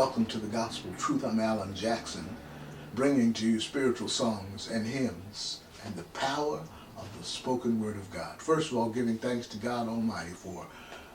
welcome to the Gospel Truth. I'm Alan Jackson, bringing to you spiritual songs and hymns and the power of the spoken word of God. First of all, giving thanks to God Almighty for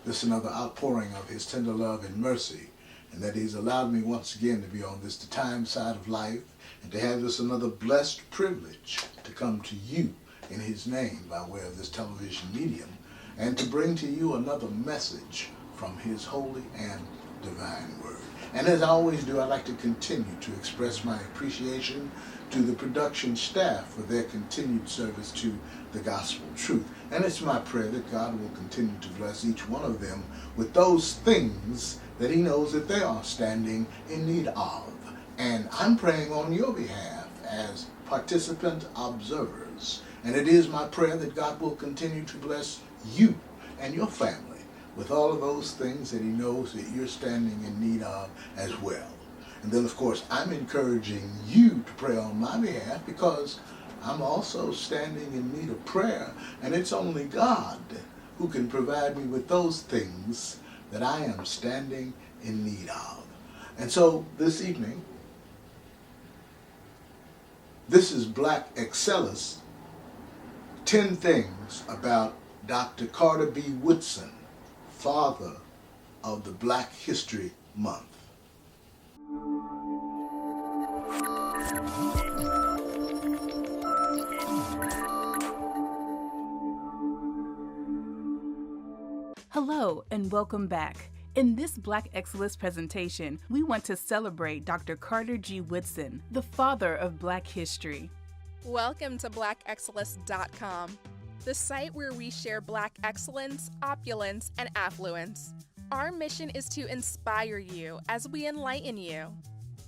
this another outpouring of His tender love and mercy, and that He's allowed me once again to be on this time side of life and to have this another blessed privilege to come to you in His name by way of this television medium and to bring to you another message from His holy and divine word. And as I always do, I'd like to continue to express my appreciation to the production staff for their continued service to the gospel truth. And it's my prayer that God will continue to bless each one of them with those things that He knows that they are standing in need of. And I'm praying on your behalf as participant observers. And it is my prayer that God will continue to bless you and your family with all of those things that He knows that you're standing in need of as well. And then, of course, I'm encouraging you to pray on my behalf because I'm also standing in need of prayer, and it's only God who can provide me with those things that I am standing in need of. And so this evening, this is Black Excellus, 10 Things About Dr. Carter B. Woodson, father of the Black History Month. Hello and welcome back. In this Black Excellence presentation, we want to celebrate Dr. Carter G. Woodson, the father of Black history. Welcome to blackexcellence.com, the site where we share Black excellence, opulence, and affluence. Our mission is to inspire you as we enlighten you.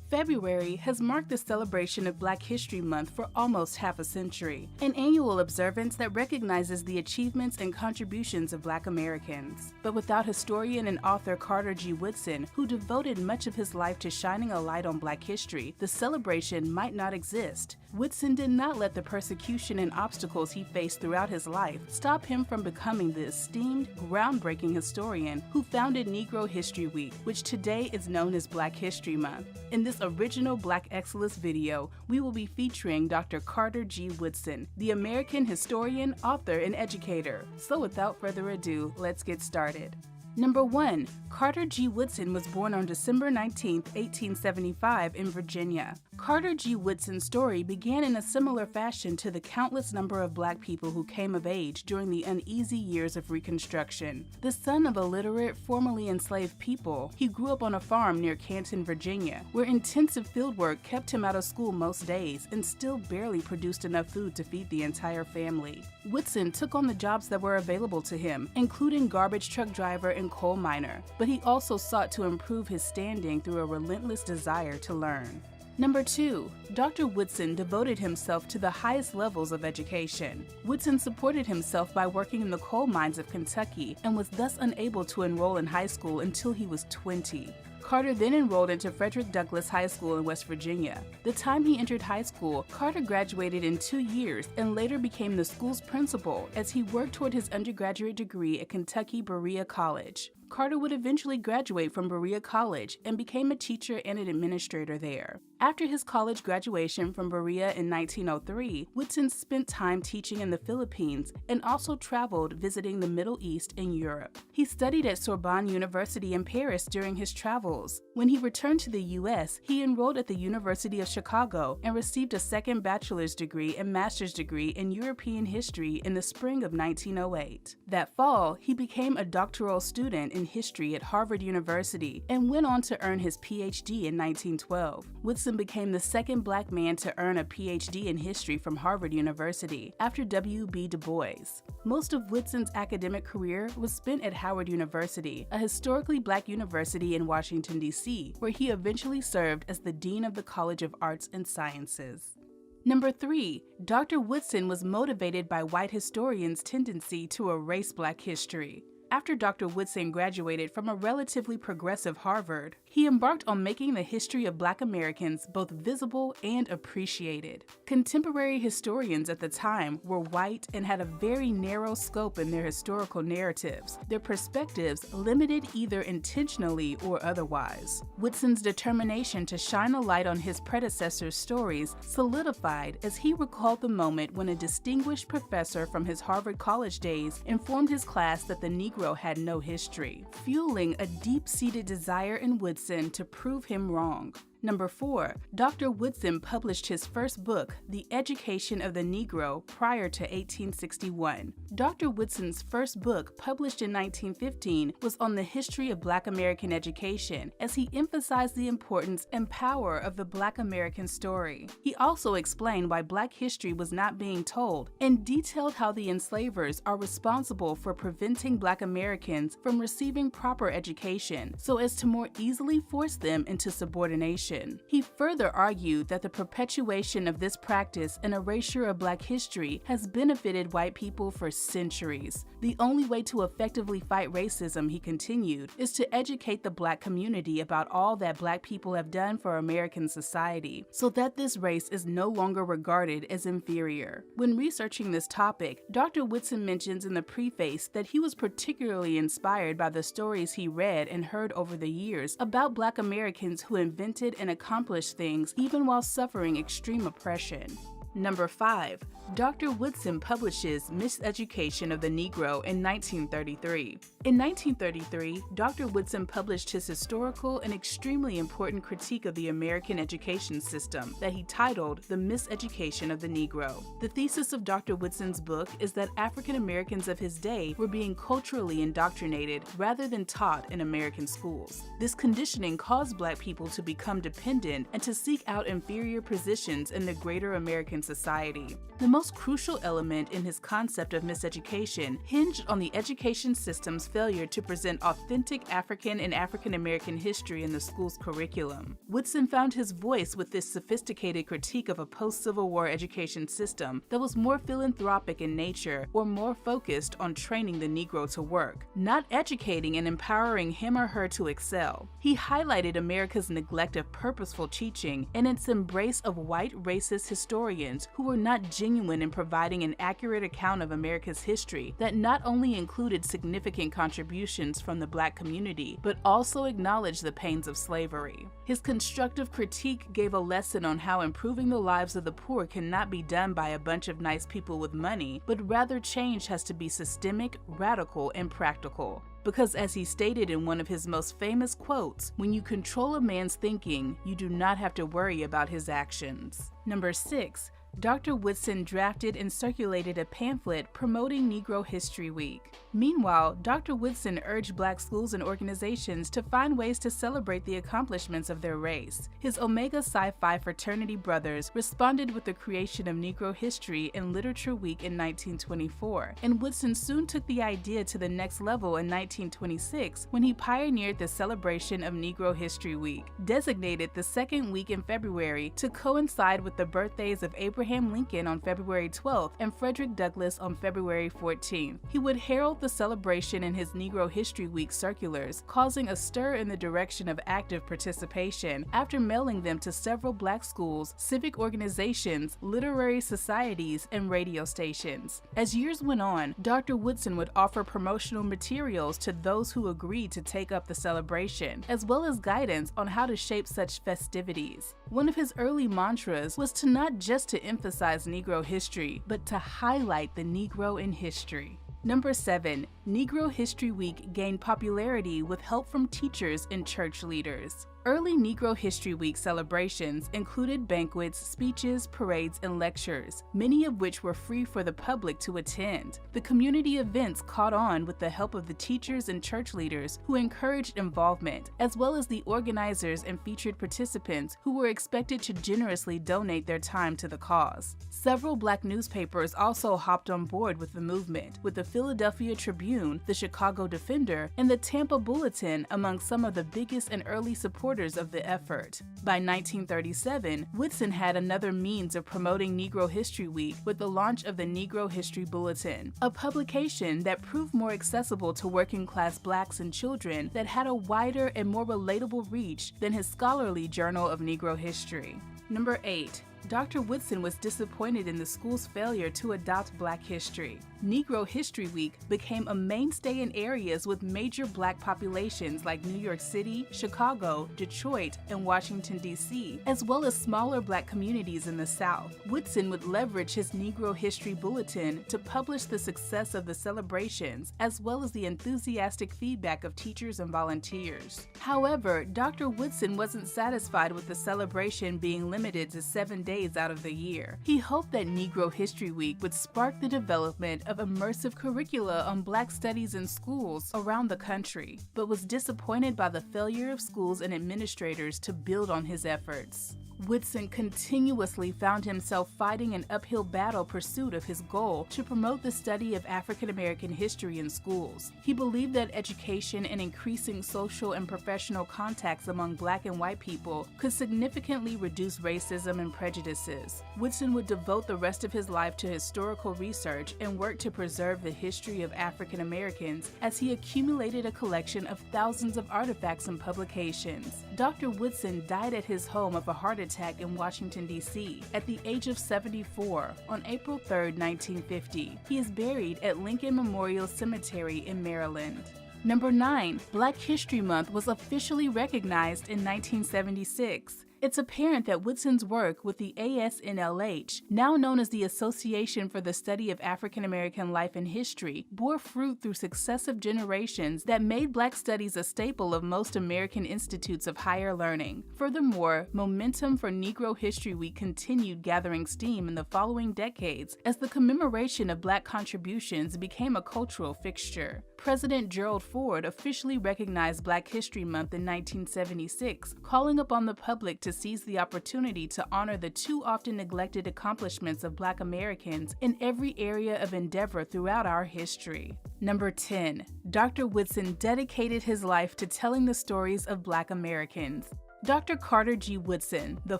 February has marked the celebration of Black History Month for almost half a century, an annual observance that recognizes the achievements and contributions of Black Americans. But without historian and author Carter G. Woodson, who devoted much of his life to shining a light on Black history, the celebration might not exist. Woodson did not let the persecution and obstacles he faced throughout his life stop him from becoming the esteemed, groundbreaking historian who founded Negro History Week, which today is known as Black History Month. In this original Black Excellence video, we will be featuring Dr. Carter G. Woodson, the American historian, author, and educator. So without further ado, let's get started. Number 1. Carter G. Woodson was born on December 19, 1875 in Virginia. Carter G. Woodson's story began in a similar fashion to the countless number of Black people who came of age during the uneasy years of Reconstruction. The son of illiterate, formerly enslaved people, he grew up on a farm near Canton, Virginia, where intensive fieldwork kept him out of school most days and still barely produced enough food to feed the entire family. Woodson took on the jobs that were available to him, including garbage truck driver and coal miner, but he also sought to improve his standing through a relentless desire to learn. Number 2. Dr. Woodson devoted himself to the highest levels of education. Woodson supported himself by working in the coal mines of Kentucky and was thus unable to enroll in high school until he was 20. Carter then enrolled into Frederick Douglass High School in West Virginia. The time he entered high school, Carter graduated in 2 years and later became the school's principal as he worked toward his undergraduate degree at Kentucky Berea College. Carter would eventually graduate from Berea College and became a teacher and an administrator there. After his college graduation from Berea in 1903, Woodson spent time teaching in the Philippines and also traveled visiting the Middle East and Europe. He studied at Sorbonne University in Paris during his travels. When he returned to the U.S., he enrolled at the University of Chicago and received a second bachelor's degree and master's degree in European history in the spring of 1908. That fall, he became a doctoral student in history at Harvard University and went on to earn his PhD in 1912. Woodson became the second Black man to earn a PhD in history from Harvard University, after W.B. Du Bois. Most of Woodson's academic career was spent at Howard University, a historically Black university in Washington, D.C., where he eventually served as the Dean of the College of Arts and Sciences. Number 3. Dr. Woodson was motivated by white historians' tendency to erase Black history. after Dr. Woodson graduated from a relatively progressive Harvard, he embarked on making the history of Black Americans both visible and appreciated. Contemporary historians at the time were white and had a very narrow scope in their historical narratives, their perspectives limited either intentionally or otherwise. Woodson's determination to shine a light on his predecessor's stories solidified as he recalled the moment when a distinguished professor from his Harvard College days informed his class that the Negro had no history, fueling a deep-seated desire in Woodson to prove him wrong. Number 4. Dr. Woodson published his first book, The Education of the Negro, prior to 1861. Dr. Woodson's first book, published in 1915, was on the history of Black American education, as he emphasized the importance and power of the Black American story. He also explained why Black history was not being told, and detailed how the enslavers are responsible for preventing Black Americans from receiving proper education, so as to more easily force them into subordination. He further argued that the perpetuation of this practice and erasure of Black history has benefited white people for centuries. The only way to effectively fight racism, he continued, is to educate the Black community about all that Black people have done for American society, so that this race is no longer regarded as inferior. When researching this topic, Dr. Woodson mentions in the preface that he was particularly inspired by the stories he read and heard over the years about Black Americans who invented and accomplished things even while suffering extreme oppression. Number 5. Dr. Woodson publishes Miseducation of the Negro in 1933. In 1933, Dr. Woodson published his historical and extremely important critique of the American education system that he titled The Miseducation of the Negro. The thesis of Dr. Woodson's book is that African Americans of his day were being culturally indoctrinated rather than taught in American schools. This conditioning caused Black people to become dependent and to seek out inferior positions in the greater American society. The most crucial element in his concept of miseducation hinged on the education system's failure to present authentic African and African American history in the school's curriculum. Woodson found his voice with this sophisticated critique of a post-Civil War education system that was more philanthropic in nature or more focused on training the Negro to work, not educating and empowering him or her to excel. He highlighted America's neglect of purposeful teaching and its embrace of white racist historians who were not genuine in providing an accurate account of America's history that not only included significant contributions from the Black community, but also acknowledged the pains of slavery. His constructive critique gave a lesson on how improving the lives of the poor cannot be done by a bunch of nice people with money, but rather change has to be systemic, radical, and practical. Because as he stated in one of his most famous quotes, when you control a man's thinking, you do not have to worry about his actions. Number 6. Dr. Woodson drafted and circulated a pamphlet promoting Negro History Week. Meanwhile, Dr. Woodson urged Black schools and organizations to find ways to celebrate the accomplishments of their race. His Omega Psi Phi fraternity brothers responded with the creation of Negro History and Literature Week in 1924, and Woodson soon took the idea to the next level in 1926 when he pioneered the celebration of Negro History Week, designated the second week in February to coincide with the birthdays of Abraham Lincoln on February 12th and Frederick Douglass on February 14th. He would herald the celebration in his Negro History Week circulars, causing a stir in the direction of active participation after mailing them to several Black schools, civic organizations, literary societies, and radio stations. As years went on, Dr. Woodson would offer promotional materials to those who agreed to take up the celebration, as well as guidance on how to shape such festivities. One of his early mantras was to not just to emphasize Negro history, but to highlight the Negro in history. Number 7. Negro History Week gained popularity with help from teachers and church leaders. Early Negro History Week celebrations included banquets, speeches, parades, and lectures, many of which were free for the public to attend. The community events caught on with the help of the teachers and church leaders who encouraged involvement, as well as the organizers and featured participants who were expected to generously donate their time to the cause. Several Black newspapers also hopped on board with the movement, with the Philadelphia Tribune, the Chicago Defender, and the Tampa Bulletin among some of the biggest and early supporters supporters of the effort. By 1937, Woodson had another means of promoting Negro History Week with the launch of the Negro History Bulletin, a publication that proved more accessible to working-class blacks and children that had a wider and more relatable reach than his scholarly Journal of Negro History. Number 8. Dr. Woodson was disappointed in the school's failure to adopt Black history. Negro History Week became a mainstay in areas with major Black populations like New York City, Chicago, Detroit, and Washington, D.C., as well as smaller Black communities in the South. Woodson would leverage his Negro History Bulletin to publish the success of the celebrations, as well as the enthusiastic feedback of teachers and volunteers. However, Dr. Woodson wasn't satisfied with the celebration being limited to 7 days out of the year. He hoped that Negro History Week would spark the development of immersive curricula on Black studies in schools around the country, but was disappointed by the failure of schools and administrators to build on his efforts. Woodson continuously found himself fighting an uphill battle pursuit of his goal to promote the study of African American history in schools. He believed that education and increasing social and professional contacts among Black and white people could significantly reduce racism and prejudices. Woodson would devote the rest of his life to historical research and work to preserve the history of African Americans as he accumulated a collection of thousands of artifacts and publications. Dr. Woodson died at his home of a heart attack in Washington, D.C. at the age of 74 on April 3, 1950. He is buried at Lincoln Memorial Cemetery in Maryland. Number 9. Black History Month was officially recognized in 1976. It's apparent that Woodson's work with the ASNLH, now known as the Association for the Study of African American Life and History, bore fruit through successive generations that made Black studies a staple of most American institutes of higher learning. Furthermore, momentum for Negro History Week continued gathering steam in the following decades as the commemoration of Black contributions became a cultural fixture. President Gerald Ford officially recognized Black History Month in 1976, calling upon the public to seize the opportunity to honor the too often neglected accomplishments of Black Americans in every area of endeavor throughout our history. Number 10. Dr. Woodson dedicated his life to telling the stories of Black Americans. Dr. Carter G. Woodson, the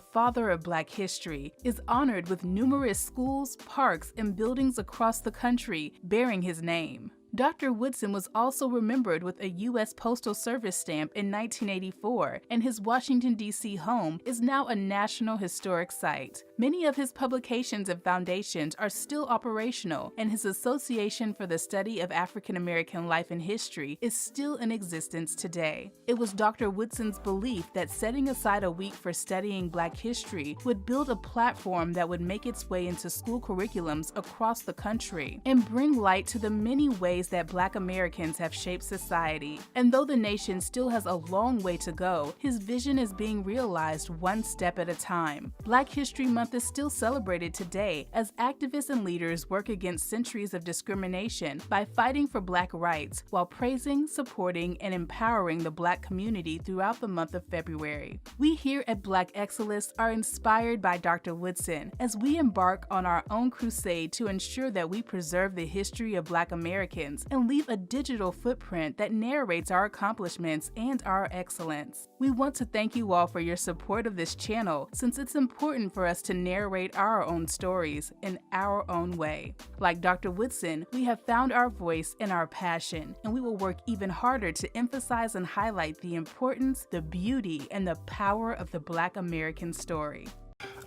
father of Black history, is honored with numerous schools, parks, and buildings across the country bearing his name. Dr. Woodson was also remembered with a U.S. Postal Service stamp in 1984, and his Washington, D.C. home is now a National Historic Site. Many of his publications and foundations are still operational, and his Association for the Study of African American Life and History is still in existence today. It was Dr. Woodson's belief that setting aside a week for studying Black history would build a platform that would make its way into school curriculums across the country and bring light to the many ways that Black Americans have shaped society. And though the nation still has a long way to go, his vision is being realized one step at a time. Black History Month is still celebrated today as activists and leaders work against centuries of discrimination by fighting for Black rights while praising, supporting, and empowering the Black community throughout the month of February. We here at Black Excellence are inspired by Dr. Woodson as we embark on our own crusade to ensure that we preserve the history of Black Americans and leave a digital footprint that narrates our accomplishments and our excellence. We want to thank you all for your support of this channel, since it's important for us to narrate our own stories in our own way. Like Dr. Woodson, we have found our voice and our passion, and we will work even harder to emphasize and highlight the importance, the beauty, and the power of the Black American story.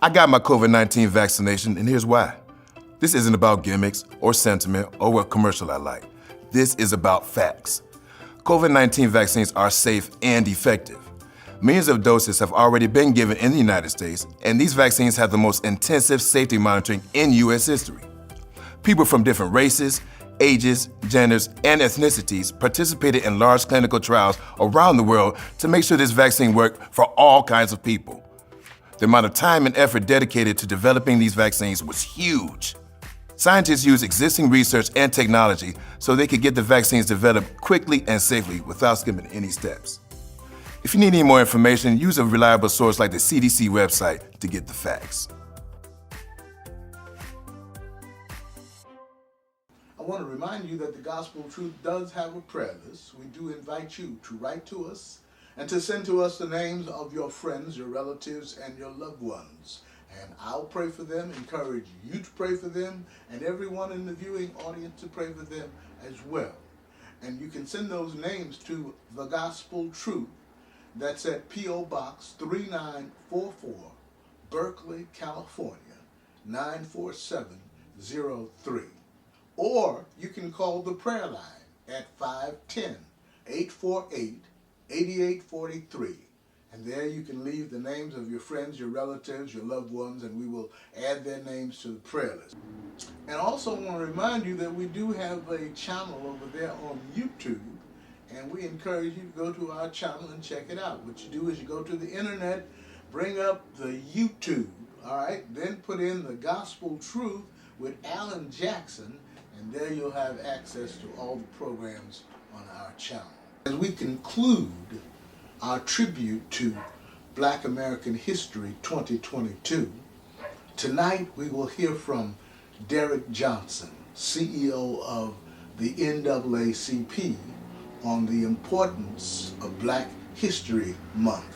I got my COVID-19 vaccination, and here's why. This isn't about gimmicks or sentiment or what commercial I like. This is about facts. COVID-19 vaccines are safe and effective. Millions of doses have already been given in the United States, and these vaccines have the most intensive safety monitoring in U.S. history. People from different races, ages, genders, and ethnicities participated in large clinical trials around the world to make sure this vaccine worked for all kinds of people. The amount of time and effort dedicated to developing these vaccines was huge. Scientists used existing research and technology so they could get the vaccines developed quickly and safely without skipping any steps. If you need any more information, use a reliable source like the CDC website to get the facts. I want to remind you that the Gospel of Truth does have a prayer list. We do invite you to write to us and to send to us the names of your friends, your relatives, and your loved ones. And I'll pray for them, encourage you to pray for them, and everyone in the viewing audience to pray for them as well. And you can send those names to The Gospel Truth. That's at P.O. Box 3944, Berkeley, California, 94703. Or you can call the prayer line at 510-848-8843. And there you can leave the names of your friends, your relatives, your loved ones, and we will add their names to the prayer list. And also want to remind you that we do have a channel over there on YouTube, and we encourage you to go to our channel and check it out. What you do is you go to the internet, bring up the YouTube, all right, then put in The Gospel Truth with Alan Jackson, and there you'll have access to all the programs on our channel. As we conclude our tribute to Black American History 2022, tonight we will hear from Derek Johnson, CEO of the NAACP, on the importance of Black History Month.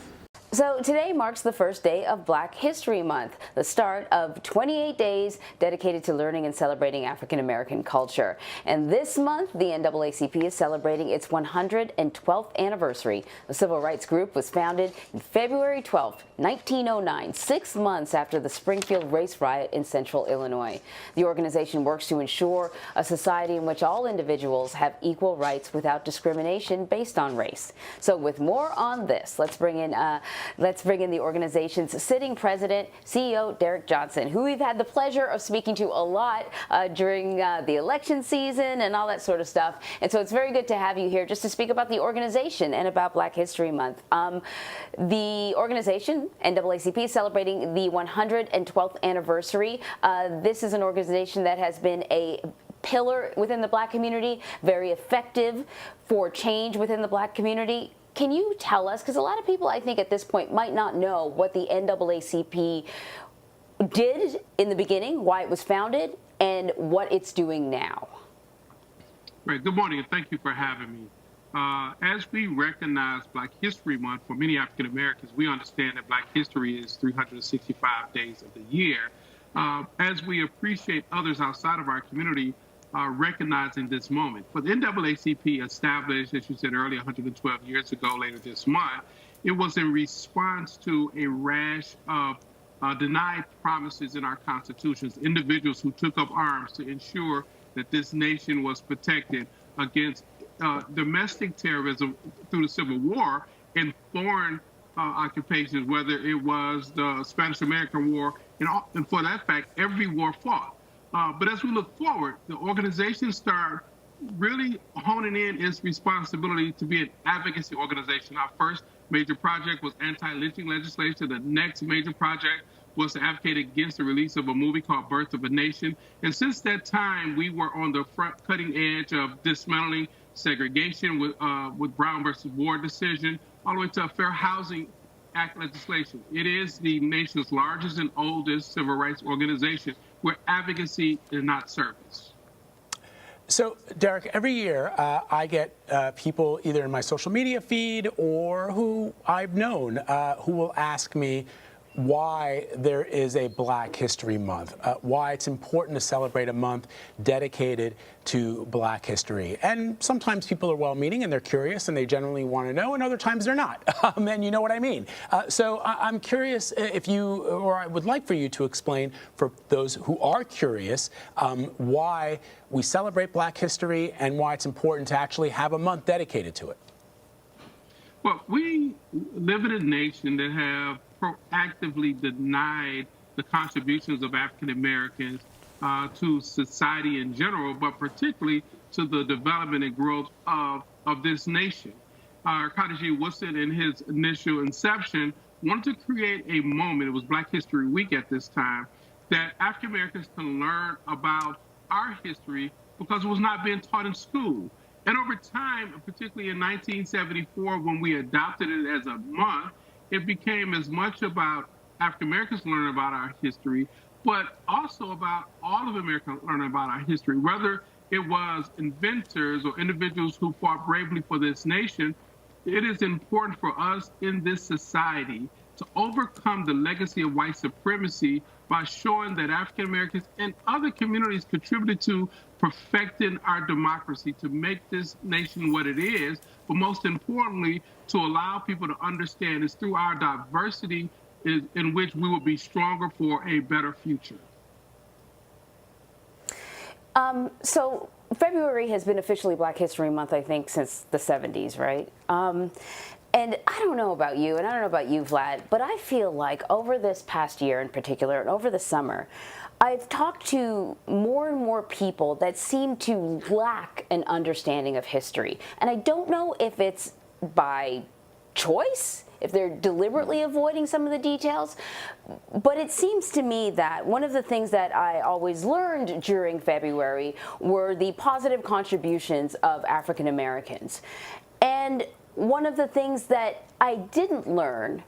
So today marks the first day of Black History Month, the start of 28 days dedicated to learning and celebrating African American culture. And this month, the NAACP is celebrating its 112th anniversary. The civil rights group was founded on February 12, 1909, 6 months after the Springfield race riot in central Illinois. The organization works to ensure a society in which all individuals have equal rights without discrimination based on race. So with more on this, let's bring in the organization's sitting president, CEO Derek Johnson, who we've had the pleasure of speaking to a lot during the election season and all that sort of stuff. And so it's very good to have you here just to speak about the organization and about Black History Month. The organization, NAACP, is celebrating the 112th anniversary. This is an organization that has been a pillar within the Black community, very effective for change within the Black community. Can you tell us, because a lot of people I think at this point might not know what the NAACP did in the beginning, why it was founded, and what it's doing now? Right. Good morning, and thank you for having me. As we recognize Black History Month for many African Americans, we understand that Black history is 365 days of the year. As we appreciate others outside of our community, recognizing this moment. But the NAACP established, as you said earlier, 112 years ago, later this month. It was in response to a rash of denied promises in our constitutions, individuals who took up arms to ensure that this nation was protected against domestic terrorism through the Civil War and foreign occupations, whether it was the Spanish-American War, and for that fact, every war fought. But as we look forward, the organization started really honing in its responsibility to be an advocacy organization. Our first major project was anti-lynching legislation. The next major project was to advocate against the release of a movie called Birth of a Nation. And since that time, we were on the front cutting edge of dismantling segregation with Brown versus Ward decision, all the way to a Fair Housing Act legislation. It is the nation's largest and oldest civil rights organization where advocacy is not service. So, Derek, every year I get people either in my social media feed or who I've known who will ask me why there is a Black History Month, why it's important to celebrate a month dedicated to Black history. And sometimes people are well-meaning and they're curious and they generally want to know, and other times they're not. And you know what I mean. So I'm curious if you, or I would like for you to explain for those who are curious why we celebrate Black history and why it's important to actually have a month dedicated to it. Well, we live in a nation that have proactively denied the contributions of African Americans to society in general, but particularly to the development and growth of this nation. G Woodson, in his initial inception, wanted to create a moment, it was Black History Week at this time, that African Americans can learn about our history because it was not being taught in school. And over time, particularly in 1974, when we adopted it as a month, it became as much about African Americans learning about our history, but also about all of America learning about our history, whether it was inventors or individuals who fought bravely for this nation, it is important for us in this society to overcome the legacy of white supremacy by showing that African Americans and other communities contributed to perfecting our democracy, to make this nation what it is, but most importantly, to allow people to understand it's through our diversity in which we will be stronger for a better future. So February has been officially Black History Month, I think, since the 70s, right? And I don't know about you, and I don't know about you, Vlad, but I feel like over this past year in particular, and over the summer, I've talked to more and more people that seem to lack an understanding of history. And I don't know if it's by choice, if they're deliberately avoiding some of the details, but it seems to me that one of the things that I always learned during February were the positive contributions of African Americans. And one of the things that I didn't learn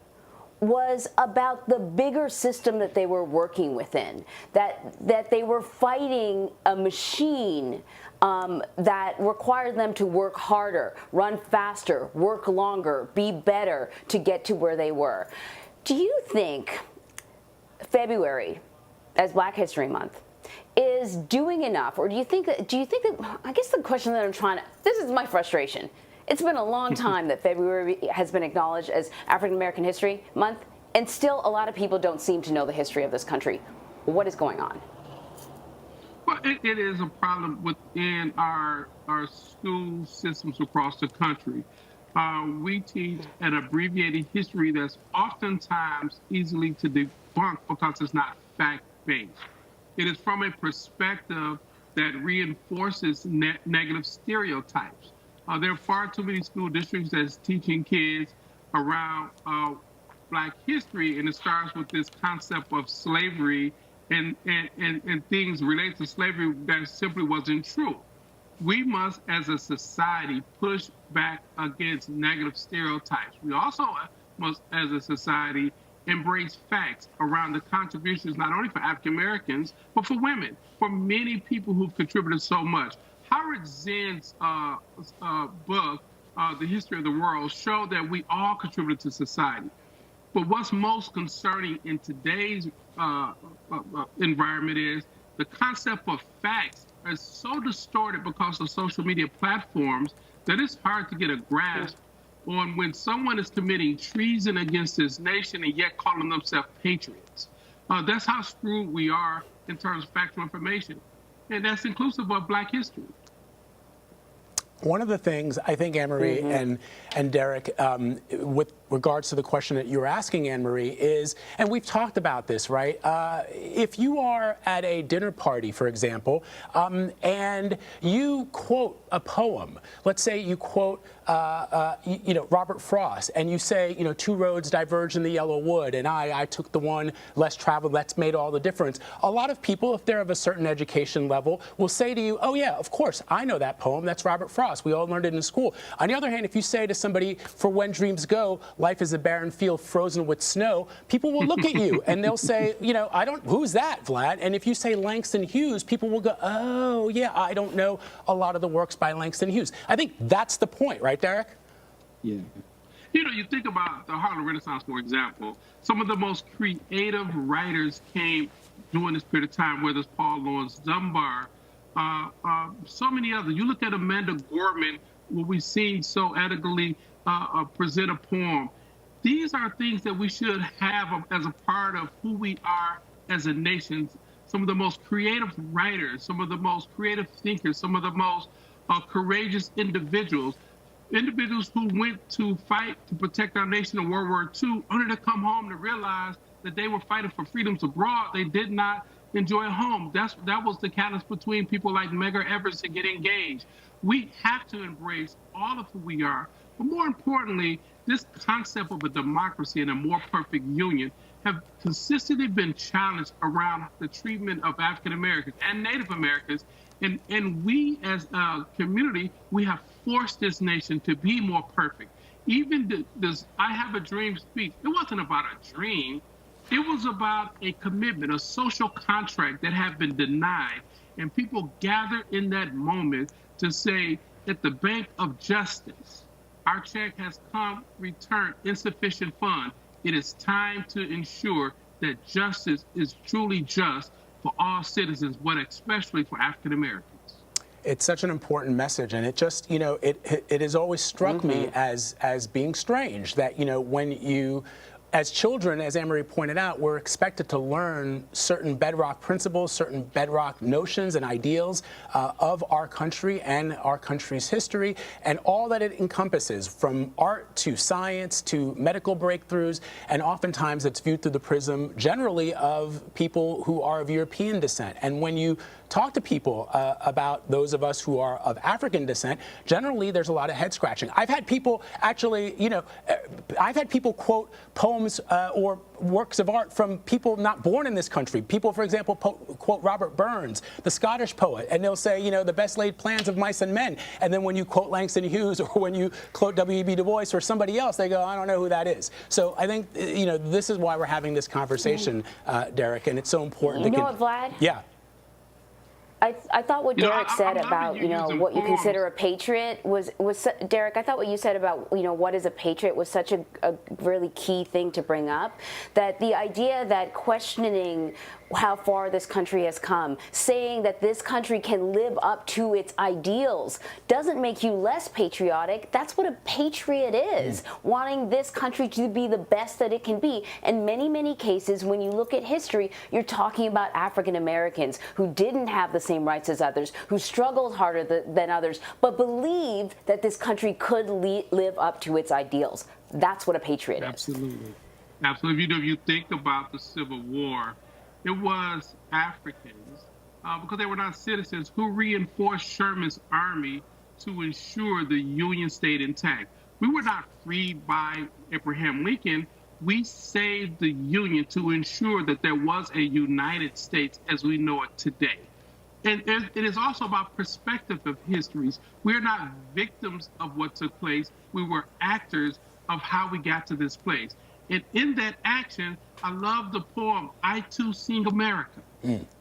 was about the bigger system that they were working within, that they were fighting a machine that required them to work harder, run faster, work longer, be better to get to where they were. Do you think February, as Black History Month, is doing enough, or do you think that, I guess the question that I'm trying to, this is my frustration. It's been a long time that February has been acknowledged as African American History Month, and still a lot of people don't seem to know the history of this country. What is going on? Well, it is a problem within our school systems across the country. We teach an abbreviated history that's oftentimes easily to debunk because it's not fact-based. It is from a perspective that reinforces negative stereotypes. There are far too many school districts that's teaching kids around Black history, and it starts with this concept of slavery and things related to slavery that simply wasn't true. We must, as a society, push back against negative stereotypes. We also must, as a society, embrace facts around the contributions not only for African Americans, but for women, for many people who've contributed so much. Howard Zinn's book, The History of the World, showed that we all contribute to society. But what's most concerning in today's environment is the concept of facts is so distorted because of social media platforms that it's hard to get a grasp on when someone is committing treason against this nation and yet calling themselves patriots. That's how screwed we are in terms of factual information. And that's inclusive of Black history. One of the things I think, Anne-Marie and Derek, with regards to the question that you were asking, Anne-Marie, is, and we've talked about this, right? If you are at a dinner party, for example, and you quote a poem, let's say you quote, Robert Frost, and you say, two roads diverge in the yellow wood, and I took the one less traveled, that's made all the difference. A lot of people, if they're of a certain education level, will say to you, oh yeah, of course, I know that poem, that's Robert Frost. We all learned it in school. On the other hand, if you say to somebody, for when dreams go, life is a barren field frozen with snow, people will look at you and they'll say, who's that, Vlad? And if you say Langston Hughes, people will go, oh yeah, I don't know a lot of the works by Langston Hughes. I think that's the point, right, Derek? Yeah. You think about the Harlem Renaissance, for example. Some of the most creative writers came during this period of time, whether it's Paul Laurence Dunbar, so many others. You look at Amanda Gorman, where we've seen so elegantly present a poem. These are things that we should have as a part of who we are as a nation. Some of the most creative writers, some of the most creative thinkers, some of the most courageous individuals who went to fight to protect our nation in World War II, only to come home to realize that they were fighting for freedoms abroad. They did not enjoy home. That was the catalyst between people like Medgar Evers to get engaged. We have to embrace all of who we are. But more importantly, this concept of a democracy and a more perfect union have consistently been challenged around the treatment of African Americans and Native Americans. And we as a community, we have forced this nation to be more perfect. Even this I Have a Dream speech, it wasn't about a dream. It was about a commitment, a social contract that had been denied. And people gathered in that moment to say, at the bank of justice, Our check has come returned insufficient fund. It is time to ensure that justice is truly just for all citizens, but especially for African Americans. It's such an important message, and it just, it has always struck me as being strange that, when you, as children, as Anne-Marie pointed out, we're expected to learn certain bedrock principles, certain bedrock notions and ideals of our country and our country's history, and all that it encompasses, from art to science to medical breakthroughs, and oftentimes it's viewed through the prism generally of people who are of European descent. And when you talk to people about those of us who are of African descent, generally there's a lot of head scratching. I've had people actually, I've had people quote poems or works of art from people not born in this country. People, for example, quote Robert Burns, the Scottish poet, and they'll say, the best laid plans of mice and men. And then when you quote Langston Hughes or when you quote W.E.B. Du Bois or somebody else, they go, I don't know who that is. So I think, this is why we're having this conversation, Derek, and it's so important. You know what, Vlad? Yeah. I thought what Derek said about, what you consider a patriot was Derek, I thought what you said about, what is a patriot was such a really key thing to bring up, that the idea that questioning how far this country has come, saying that this country can live up to its ideals doesn't make you less patriotic. That's what a patriot is, wanting this country to be the best that it can be. In many, many cases, when you look at history, you're talking about African Americans who didn't have the same rights as others, who struggled harder than others, but believed that this country could live up to its ideals. That's what a patriot is. Absolutely. Absolutely. If you think about the Civil War, it was Africans, because they were not citizens, who reinforced Sherman's army to ensure the Union stayed intact. We were not freed by Abraham Lincoln. We saved the Union to ensure that there was a United States as we know it today. And it is also about perspective of histories. We're not victims of what took place. We were actors of how we got to this place. And in that action, I love the poem, I Too Sing America,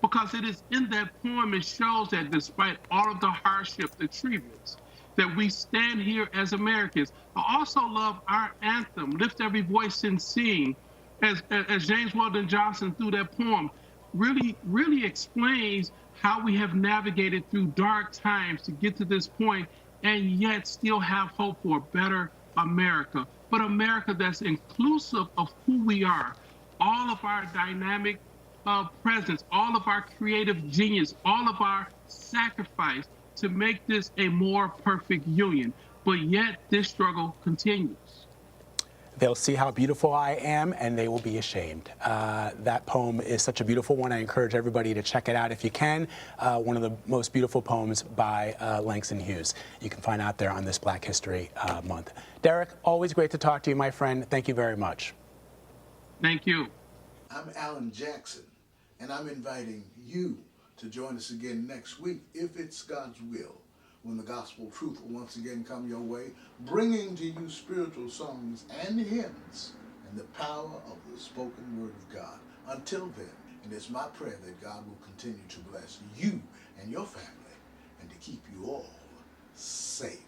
because it is in that poem, it shows that despite all of the hardship, the treatments, that we stand here as Americans. I also love our anthem, Lift Every Voice and Sing, as James Weldon Johnson, through that poem, really explains how we have navigated through dark times to get to this point and yet still have hope for a better America, but America that's inclusive of who we are, all of our dynamic presence, all of our creative genius, all of our sacrifice to make this a more perfect union. But yet this struggle continues. They'll see how beautiful I am, and they will be ashamed. That poem is such a beautiful one. I encourage everybody to check it out if you can. One of the most beautiful poems by Langston Hughes. You can find out there on this Black History Month. Derek, always great to talk to you, my friend. Thank you very much. Thank you. I'm Alan Jackson, and I'm inviting you to join us again next week, if it's God's will, when the gospel truth will once again come your way, bringing to you spiritual songs and hymns and the power of the spoken word of God. Until then, it is my prayer that God will continue to bless you and your family and to keep you all safe.